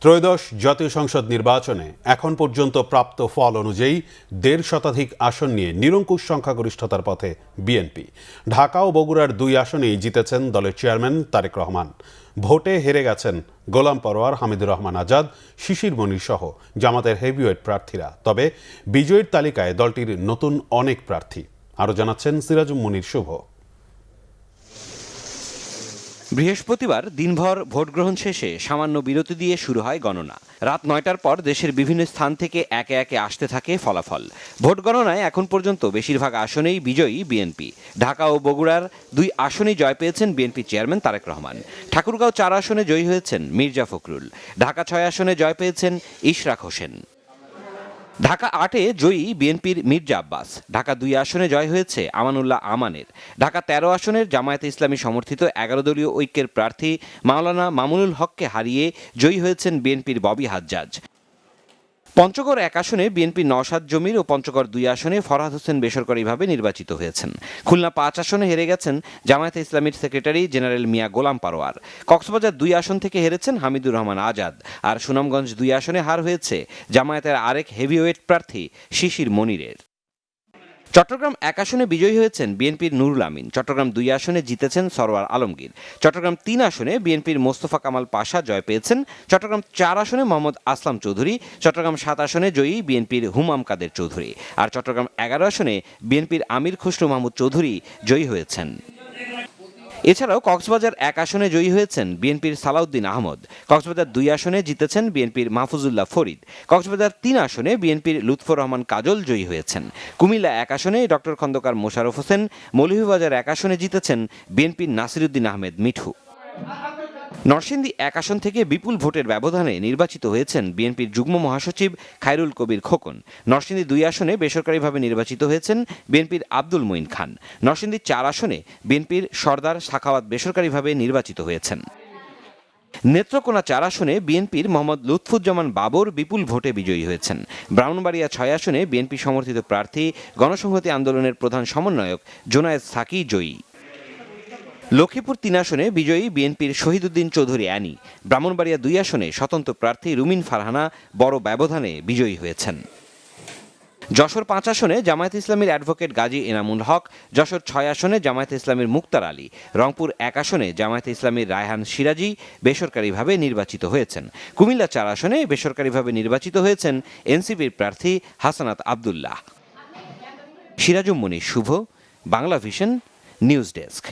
ত্রয়োদশ জাতীয় সংসদ নির্বাচনে এখন পর্যন্ত প্রাপ্ত ফল অনুযায়ী ১.৫ শতাধিক আসন নিয়ে নিরঙ্কুশ সংখ্যাগরিষ্ঠতার পথে বিএনপি। ঢাকা ও বগুড়ার ২ আসনেই জিতেছেন দলের চেয়ারম্যান তারেক রহমান। ভোটে হেরে গেছেন গোলাম পরোয়ার, হামিদুর রহমান আজাদ, শিশির মনির সহ জামাতের হেভিওয়েট প্রার্থীরা। তবে বিজয়ীর তালিকায় দলটির নতুন অনেক প্রার্থী। আরও জানাচ্ছেন সিরাজুম মুনির শুভ। বৃহস্পতিবার দিনভর ভোট গ্রহণ শেষে সামান্য বিরতি দিয়ে শুরু হয় গণনা। রাত ৯টার পর দেশের বিভিন্ন স্থান থেকে একে একে আসতে থাকে ফলাফল। ভোট গণনায় এখন পর্যন্ত বেশিরভাগ আসনেই বিজয়ী বিএনপি। ঢাকা ও বগুড়ার ২ আসনেই জয় পেয়েছেন বিএনপি চেয়ারম্যান তারেক রহমান। ঠাকুরগাঁও ৪ আসনে জয়ী হয়েছেন মির্জা ফখরুল। ঢাকা ৬ আসনে জয় পেয়েছেন ইশরাক হোসেন। ঢাকা ৮-এ জয়ী বিএনপির মির্জা আব্বাস। ঢাকা ২ আসনে জয় হয়েছে আমানুল্লাহ আমানের। ঢাকা ১৩ আসনের জামায়াতে ইসলামী সমর্থিত ১১ দলীয় ঐক্যের প্রার্থী মাওলানা মামুনুল হককে হারিয়ে জয়ী হয়েছেন বিএনপির ববি হাজ্জাজ। পঞ্চগড় ১ আসনে বিএনপির নওশাদ জমির ও পঞ্চগড় ২ আসনে ফরহাদ হোসেন বেসরকারিভাবে নির্বাচিত হয়েছেন। খুলনা ৫ আসনে হেরে গেছেন জামায়াতে ইসলামীর সেক্রেটারি জেনারেল মিয়া গোলাম পরোয়ার। কক্সবাজার ২ আসন থেকে হেরেছেন হামিদুর রহমান আজাদ। আর সুনামগঞ্জ ২ আসনে হার হয়েছে জামায়াতের আরেক হেভিওয়েট প্রার্থী শিশির মনিরের। চট্টগ্রাম ১ আসনে বিজয়ী হয়েছেন বিএনপির নুরুল আমিন। চট্টগ্রাম ২ আসনে জিতেছেন সরওয়ার আলমগীর। চট্টগ্রাম ৩ আসনে বিএনপির মোস্তফা কামাল পাশা জয় পেয়েছেন। চট্টগ্রাম ৪ আসনে মোহাম্মদ আসলাম চৌধুরী। চট্টগ্রাম ৭ আসনে জয়ী বিএনপির হুমাম কাদের চৌধুরী। আর চট্টগ্রাম ১১ আসনে বিএনপির আমির খসরু মাহমুদ চৌধুরী জয়ী হয়েছেন। এছাড়াও কক্সবাজার ১ আসনে জয়ী হয়েছেন বিএনপির সালাউদ্দিন আহমদ। কক্সবাজার ২ আসনে জিতেছেন বিএনপির মাহফুজুল্লাহ ফরিদ। কক্সবাজার ৩ আসনে বিএনপির লুৎফর রহমান কাজল জয়ী হয়েছেন। কুমিল্লা ১ আসনে ডক্টর খন্দকার মোশাররফ হোসেন। মৌলভীবাজার ১ আসনে জিতেছেন বিএনপির নাসিরউদ্দিন আহমেদ মিঠু। নরসিংদী ১ আসন থেকে বিপুল ভোটের ব্যবধানে নির্বাচিত হয়েছেন বিএনপির যুগ্ম মহাসচিব খায়রুল কবির খোকন। নরসিংদী ২ আসনে বেসরকারিভাবে নির্বাচিত হয়েছেন বিএনপির আব্দুল মঈন খান। নরসিংদী ৪ আসনে বিএনপির সরদার সাখাওয়াত বেসরকারিভাবে নির্বাচিত হয়েছেন। নেত্রকোনা ৪ আসনে বিএনপির মোহাম্মদ লুৎফুজ্জামান বাবর বিপুল ভোটে বিজয়ী হয়েছেন। ব্রাহ্মণবাড়িয়া ৬ আসনে বিএনপি সমর্থিত প্রার্থী গণসংহতি আন্দোলনের প্রধান সমন্বয়ক জোনায়েদ সাকি জয়ী। লক্ষ্মীপুর ৩ আসনে বিজয়ী বিএনপির শহীদউদ্দিন চৌধুরী অ্যানি। ব্রাহ্মণবাড়িয়া ২ আসনে স্বতন্ত্র প্রার্থী রুমিন ফারহানা বড় ব্যবধানে বিজয়ী হয়েছেন। যশোর ৫ আসনে জামায়াতে ইসলামীর অ্যাডভোকেট গাজী এনামুল হক। যশোর ৬ আসনে জামায়াতে ইসলামীর মুক্তার আলী। রংপুর ১ আসনে জামায়াতে ইসলামীর রায়হান সিরাজি বেসরকারিভাবে নির্বাচিত হয়েছেন। কুমিল্লা ৪ আসনে বেসরকারিভাবে নির্বাচিত হয়েছেন এনসিপির প্রার্থী হাসানাত আবদুল্লাহ। সিরাজুম মুনির শুভ, বাংলা ভিশন, নিউজ ডেস্ক।